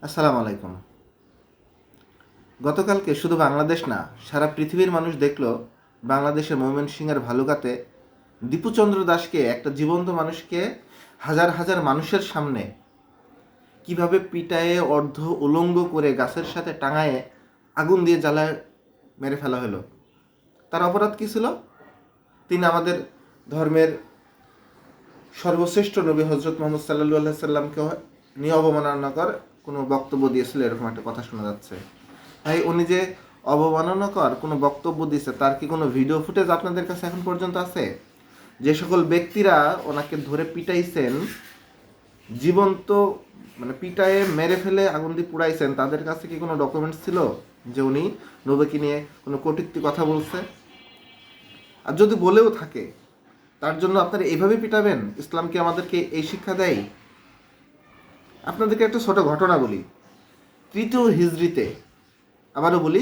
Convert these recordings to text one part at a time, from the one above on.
আসসালামু আলাইকুম। গতকালকে শুধু বাংলাদেশ না, সারা পৃথিবীর মানুষ দেখল বাংলাদেশের ময়মনসিংহের ভালুকাতে দীপুচন্দ্র দাসকে, একটা জীবন্ত মানুষকে হাজার হাজার মানুষের সামনে কিভাবে পিটায়ে অর্ধ উলঙ্গ করে গাছের সাথে টাঙায়ে আগুন দিয়ে জ্বালায় মেরে ফেলা হলো। তার অপরাধ কী ছিল? তিনি আমাদের ধর্মের সর্বশ্রেষ্ঠ নবী হজরত মোহাম্মদ সাল্লাল্লাহু সাল্লামকে নিয়ে অবমাননাকর কোনো বক্তব্য দিয়েছিল, এরকম একটা কথা শোনা যাচ্ছে। ভাই, উনি যে অবমাননাকর কোনো বক্তব্য দিয়েছে, তার কি কোনো ভিডিও ফুটেজ আপনাদের কাছে এখন পর্যন্ত আছে? যে সকল ব্যক্তিরা ওনাকে ধরে পিটাইছেন, জীবন্ত মানে পিটায়ে মেরে ফেলে আগুন দিয়ে পুড়াইছেন, তাদের কাছে কি কোনো ডকুমেন্টস ছিল যে উনি নবীকে নিয়ে কোনো কটূক্তি কথা বলছে? আর যদি বলেও থাকে, তার জন্য আপনারা এইভাবে পিটাবেন? ইসলাম কি আমাদেরকে এই শিক্ষা দেয়? আপনাদেরকে একটা ছোট ঘটনা বলি। তৃতীয় হিজরিতে, আবারও বলি,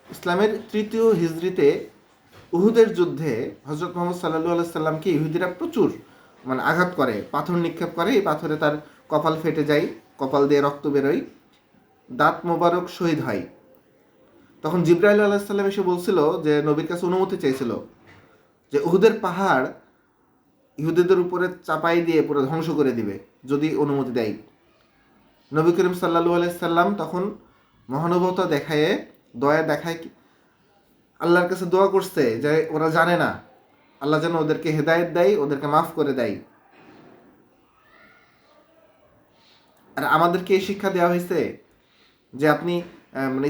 ইসলামের তৃতীয় হিজরিতে উহুদের যুদ্ধে হজরত মোহাম্মদ সাল্লাল্লাহু সাল্লামকে ইহুদিরা প্রচুর আঘাত করে, পাথর নিক্ষেপ করে। এই পাথরে তার কপাল ফেটে যায়, কপাল দিয়ে রক্ত বেরোয়, দাঁত মোবারক শহীদ হয়। তখন জিব্রাইল আলাইহিস সালাম এসে বলছিল যে, নবীর কাছে অনুমতি চাইছিল যে উহুদের পাহাড় ইহুদিদের উপরে চাপাই দিয়ে পুরো ধ্বংস করে দিবে যদি অনুমতি দেয়। নবী করিম সাল্লাল্লাহু আলাইহি সাল্লাম তখন মহানুভবতা দেখায়, দয়া দেখায়, আল্লাহর কাছে দোয়া করছে যে ওরা জানে না, আল্লাহ যেন ওদেরকে হেদায়েত দেয়, ওদেরকে মাফ করে দেয়। আর আমাদেরকে এই শিক্ষা দেওয়া হয়েছে যে আপনি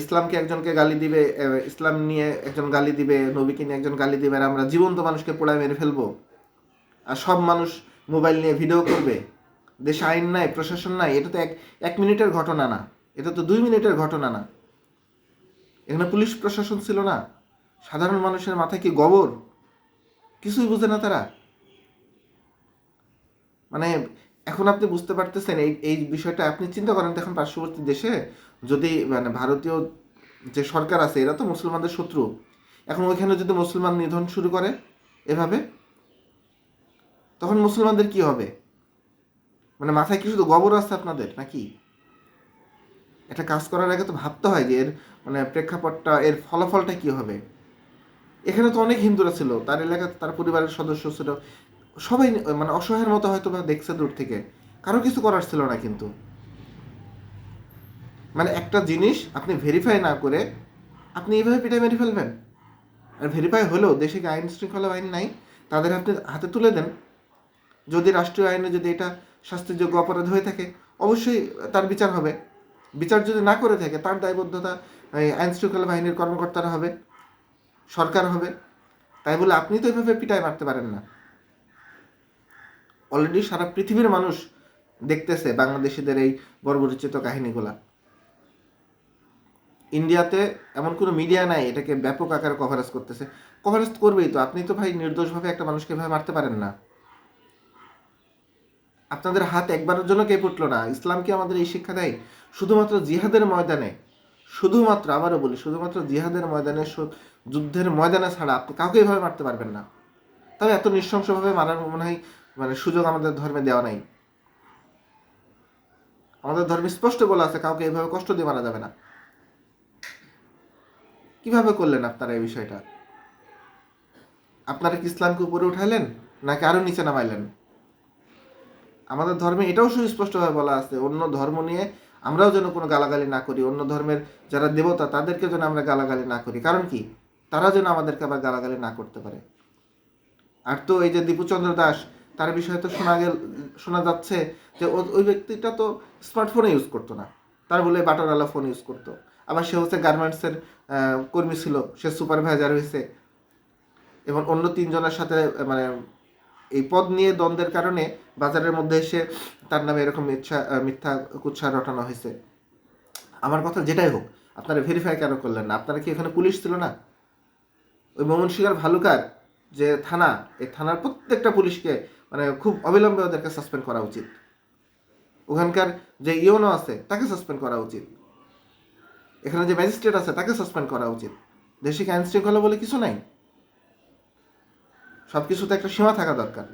ইসলামকে একজনকে গালি দিবে, ইসলাম নিয়ে একজন গালি দিবে, নবীকে নিয়ে একজন গালি দিবে, আর আমরা জীবন্ত মানুষকে পোড়ায় মেরে ফেলবো। আর সব মানুষ মোবাইল নিয়ে ভিডিও করবে। দেশে আইন নাই, প্রশাসন নাই। এটা তো এক এক মিনিটের ঘটনা না, এটা তো 2 মিনিটের ঘটনা না। এখানে পুলিশ প্রশাসন ছিল না? সাধারণ মানুষের মাথায় কি গবর? কিছুই বুঝে না তারা। মানে এখন আপনি বুঝতে পারতেছেন এই এই বিষয়টা। আপনি চিন্তা করেন তো, এখন পার্শ্ববর্তী দেশে যদি ভারতীয় যে সরকার আছে, এরা তো মুসলমানদের শত্রু, এখন ওইখানে যদি মুসলমান নিধন শুরু করে এভাবে, তখন মুসলমানদের কি হবে? মাথায় কি শুধু গোবর আছে আপনাদের নাকি? একটা কাজ করার আগে তো ভাবতে হয় যে এর প্রেক্ষাপটটা, এর ফলাফলটা কি হবে। এখানে তো অনেক হিন্দুরা ছিল, তার এলাকাতে তার পরিবারের সদস্য ছিল, সবাই অসহায়ের মতো হয়তো বা দেখছে দূর থেকে, কারো কিছু করার ছিল না। কিন্তু একটা জিনিস আপনি ভেরিফাই না করে আপনি এইভাবে পিটাই মেরে ফেলবেন। আর ভেরিফাই হলেও দেশে কি আইন শৃঙ্খলা আইন নাই? তাদের হাতে হাতে তুলে দেন। যদি রাষ্ট্রীয় আইনে যদি এটা শাস্তিযোগ্য অপরাধ হয়ে থাকে, অবশ্যই তার বিচার হবে। বিচার যদি না করে থাকে, তার দায়বদ্ধতা আইন শৃঙ্খলা বাহিনীর কর্মকর্তারা হবে, সরকার হবে। তাই বলে আপনি তো এভাবে পিটাই মারতে পারেন না। অলরেডি সারা পৃথিবীর মানুষ দেখতেছে বাংলাদেশিদের এই বর্বরচিত কাহিনীগুলা। ইন্ডিয়াতে এমন কোনো মিডিয়া নাই এটাকে ব্যাপক আকারে কভারেজ করতেছে। কভারেজ করবেই তো, আপনি তো ভাই নির্দোষভাবে একটা মানুষকে এভাবে মারতে পারেন না। আপনাদের হাত একবারের জন্য কে উঠল না? ইসলাম কি আমাদের এই শিক্ষা দেয়? শুধুমাত্র জিহাদের ময়দানে, শুধুমাত্র, আবারও বলি, শুধুমাত্র জিহাদের ময়দানে, যুদ্ধের ময়দানে ছাড়া আপনি কাউকে এভাবে মারতে পারবেন না। তবে এত নৃশংসভাবে মারার মনে হয় সুযোগ আমাদের ধর্মে দেওয়া নাই। আমাদের ধর্মে স্পষ্ট বলা আছে কাউকে এভাবে কষ্ট দিয়ে মারা যাবে না। কিভাবে করলেন আপনারা এই বিষয়টা? আপনারা কি ইসলামকে উপরে উঠাইলেন নাকি আরো নিচে নামাইলেন? আমাদের ধর্মে এটাও সুস্পষ্টভাবে বলা আছে, অন্য ধর্ম নিয়ে আমরাও যেন কোনো গালাগালি না করি, অন্য ধর্মের যারা দেবতা তাদেরকে যেন আমরা গালাগালি না করি। কারণ কি? তারা যেন আমাদেরকে আবার গালাগালি না করতে পারে। আর তো এই যে দীপুচন্দ্র দাস, তার বিষয়ে তো শোনা যাচ্ছে যে ওই ব্যক্তিটা তো স্মার্টফোনে ইউজ করতো না, তার বলে বাটনওয়ালা ফোন ইউজ করতো। আবার সে হচ্ছে গার্মেন্টসের কর্মী ছিল, সে সুপারভাইজার হয়েছে, এবং অন্য 3 জনের সাথে এই পদ নিয়ে দ্বন্দ্বের কারণে বাজারের মধ্যে এসে তার নামে এরকম মিথ্যা কুৎসা রটানো হয়েছে। আমার কথা যেটাই হোক, আপনারা ভেরিফাই কেন করলেন না? আপনারা কি এখানে পুলিশ ছিল না? ওই ময়মনসিংহের ভালুকার যে থানা, এই থানার প্রত্যেকটা পুলিশকে খুব অবিলম্বে ওদেরকে সাসপেন্ড করা উচিত। ওখানকার যে ইওনো আছে তাকে সাসপেন্ড করা উচিত। এখানে যে ম্যাজিস্ট্রেট আছে তাকে সাসপেন্ড করা উচিত। দেশে কি আইন শৃঙ্খলা বলে কিছু নাই? সব কিছুতে একটা সীমা থাকা দরকার।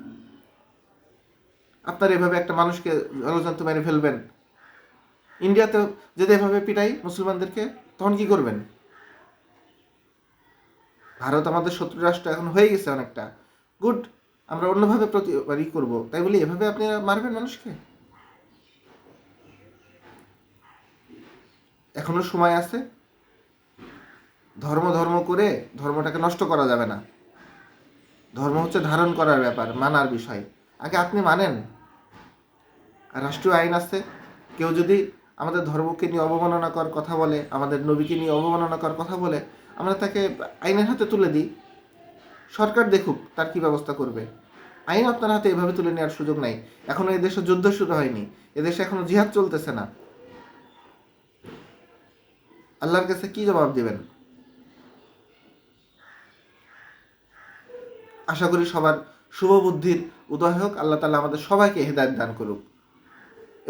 আপনারা এভাবে একটা মানুষকে জলজন্ত মেরে ফেলবেন, ইন্ডিয়াতে যদি এভাবে পিটাই মুসলমানদেরকে, তখন কি করবেন? ভারত আমাদের শত্রু রাষ্ট্র এখন হয়ে গেছে অনেকটা, গুড, আমরা অন্যভাবে প্রতিবারই করবো, তাই বলি এভাবে আপনি মারবেন মানুষকে? এখনো সময় আছে। ধর্ম ধর্ম করে ধর্মটাকে নষ্ট করা যাবে না। ধর্ম হচ্ছে ধারণ করার ব্যাপার, মানার বিষয়। আগে আপনি মানেন। আর রাষ্ট্রীয় আইন আছে, কেউ যদি আমাদের ধর্মকে নিয়ে অবমাননা করার কথা বলে, আমাদের নবীকে নিয়ে অবমাননা করার কথা বলে, আমরা তাকে আইনের হাতে তুলে দিই, সরকার দেখুক তার কি ব্যবস্থা করবে। আইন আপনার হাতে এভাবে তুলে নেওয়ার সুযোগ নাই। এখনো এদেশে যুদ্ধ শুরু হয়নি, এদেশে এখনো জিহাদ চলতেছে না। আল্লাহর কাছে কি জবাব দিবেন? আশা করি সবার শুভ বুদ্ধির উদয় হোক, আল্লাহ তাআলা আমাদের সবাইকে হেদায়েত দান করুক।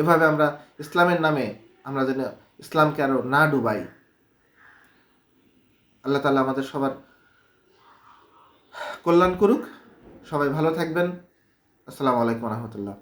এভাবে আমরা ইসলামের নামে আমরা যেন ইসলামকে আরো না ডুবাই। আল্লাহ তাআলা আমাদের সবার কল্যাণ করুক। সবাই ভালো থাকবেন। আসসালামু আলাইকুম ওয়া রাহমাতুল্লাহ।